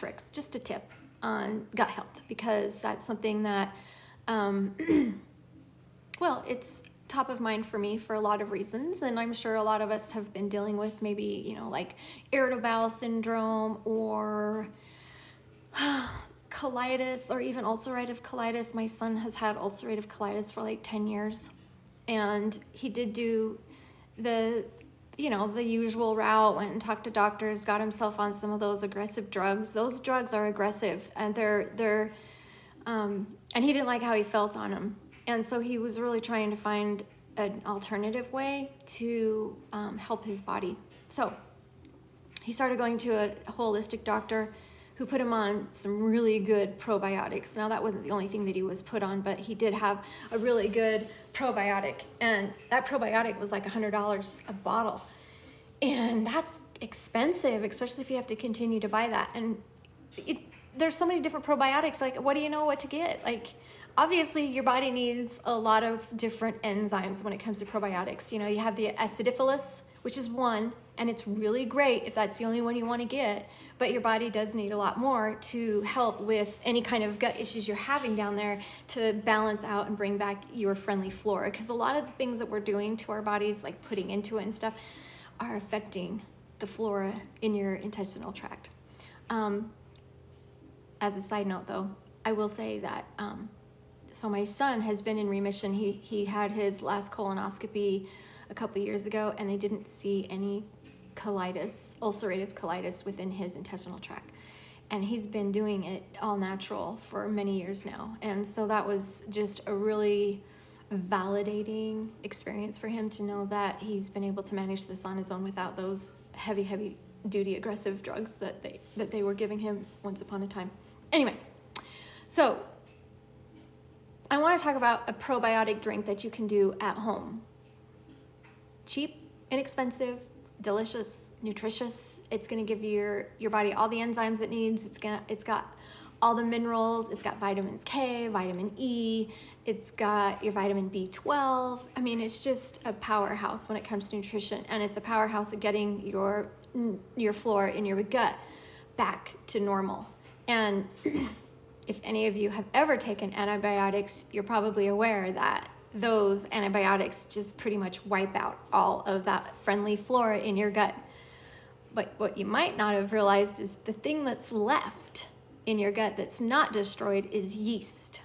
tricks, just a tip on gut health, because that's something that, well, it's top of mind for me for a lot of reasons, and I'm sure a lot of us have been dealing with maybe, you know, like irritable bowel syndrome or colitis or even ulcerative colitis. My son has had ulcerative colitis for like 10 years, and he did do the, you know, the usual route, went and talked to doctors, got himself on some of those aggressive drugs. Those drugs are aggressive, and and he didn't like how he felt on them. And so he was really trying to find an alternative way to help his body. So he started going to a holistic doctor who put him on some really good probiotics. Now, that wasn't the only thing that he was put on, but he did have a really good probiotic. And that probiotic was like $100 a bottle. And that's expensive, especially if you have to continue to buy that. And there's so many different probiotics. Like, what do you know what to get? Like, obviously, your body needs a lot of different enzymes when it comes to probiotics. You know, you have the acidophilus, which is one, and it's really great if that's the only one you want to get, but your body does need a lot more to help with any kind of gut issues you're having down there, to balance out and bring back your friendly flora, because a lot of the things that we're doing to our bodies, like putting into it and stuff, are affecting the flora in your intestinal tract. As a side note though, I will say that so my son has been in remission. He had his last colonoscopy a couple years ago, and they didn't see any colitis, ulcerative colitis, within his intestinal tract. And he's been doing it all natural for many years now. And so that was just a really validating experience for him to know that he's been able to manage this on his own without those heavy duty aggressive drugs that they were giving him once upon a time. Anyway, so I want to talk about a probiotic drink that you can do at home. Cheap, inexpensive, delicious, nutritious. It's going to give your body all the enzymes it needs. It's got all the minerals. It's got vitamins K, vitamin E. It's got your vitamin B12. I mean, it's just a powerhouse when it comes to nutrition, and it's a powerhouse at getting your flora in your gut back to normal. And if any of you have ever taken antibiotics, you're probably aware that those antibiotics just pretty much wipe out all of that friendly flora in your gut. But what you might not have realized is the thing that's left in your gut that's not destroyed is yeast.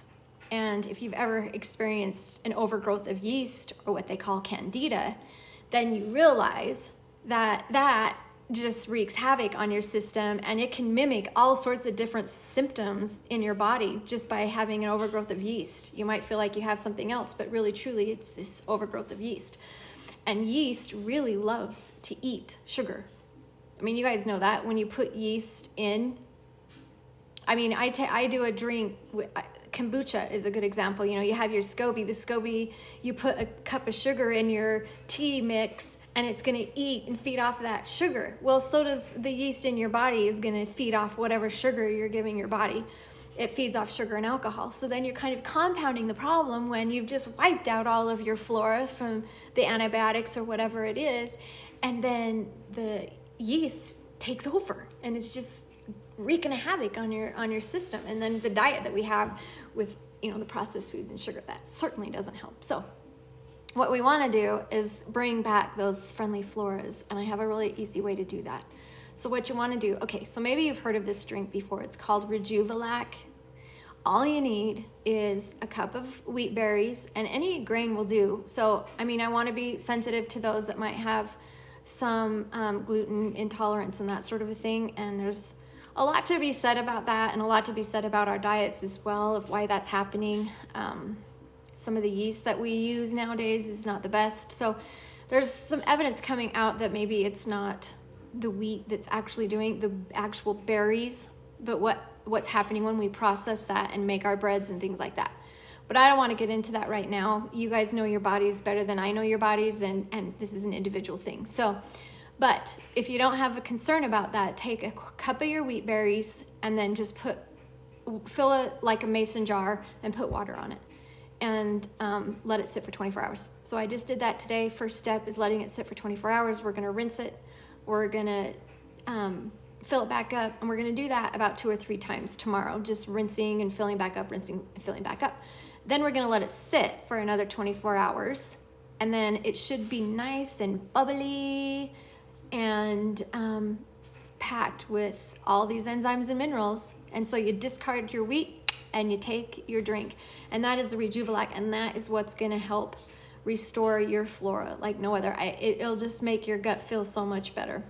And if you've ever experienced an overgrowth of yeast, or what they call candida, then you realize that that just wreaks havoc on your system, and it can mimic all sorts of different symptoms in your body just by having an overgrowth of yeast. You might feel like you have something else, but really truly it's this overgrowth of yeast. And yeast really loves to eat sugar. I mean, you guys know that when you put yeast in, I mean, I do a drink, kombucha is a good example. You know, you have your SCOBY. The SCOBY, you put a cup of sugar in your tea mix, and it's going to eat and feed off that sugar. Well, so does the yeast in your body is going to feed off whatever sugar you're giving your body. It feeds off sugar and alcohol. So then you're kind of compounding the problem when you've just wiped out all of your flora from the antibiotics or whatever it is, and then the yeast takes over, and it's just wreaking havoc on your system. And then the diet that we have with, you know, the processed foods and sugar, that certainly doesn't help. So what we want to do is bring back those friendly floras, and I have a really easy way to do that. So what you want to do, okay, so maybe you've heard of this drink before. It's called Rejuvelac. All you need is a cup of wheat berries, and any grain will do. So, I mean, I want to be sensitive to those that might have some gluten intolerance and that sort of a thing, and there's a lot to be said about that, and a lot to be said about our diets as well, of why that's happening. Some of the yeast that we use nowadays is not the best. So there's some evidence coming out that maybe it's not the wheat that's actually doing the actual berries, but what's happening when we process that and make our breads and things like that. But I don't want to get into that right now. You guys know your bodies better than I know your bodies, and this is an individual thing. So, but if you don't have a concern about that, take a cup of your wheat berries and then just fill it like a mason jar and put water on it, and let it sit for 24 hours. So I just did that today. First step is letting it sit for 24 hours. We're going to rinse it. We're going to fill it back up, and we're gonna do that about 2 or 3 times tomorrow, just rinsing and filling back up, rinsing and filling back up. Then we're gonna let it sit for another 24 hours, and then it should be nice and bubbly and packed with all these enzymes and minerals. And so you discard your wheat and you take your drink, and that is the Rejuvelac, and that is what's gonna help restore your flora like no other. It'll just make your gut feel so much better.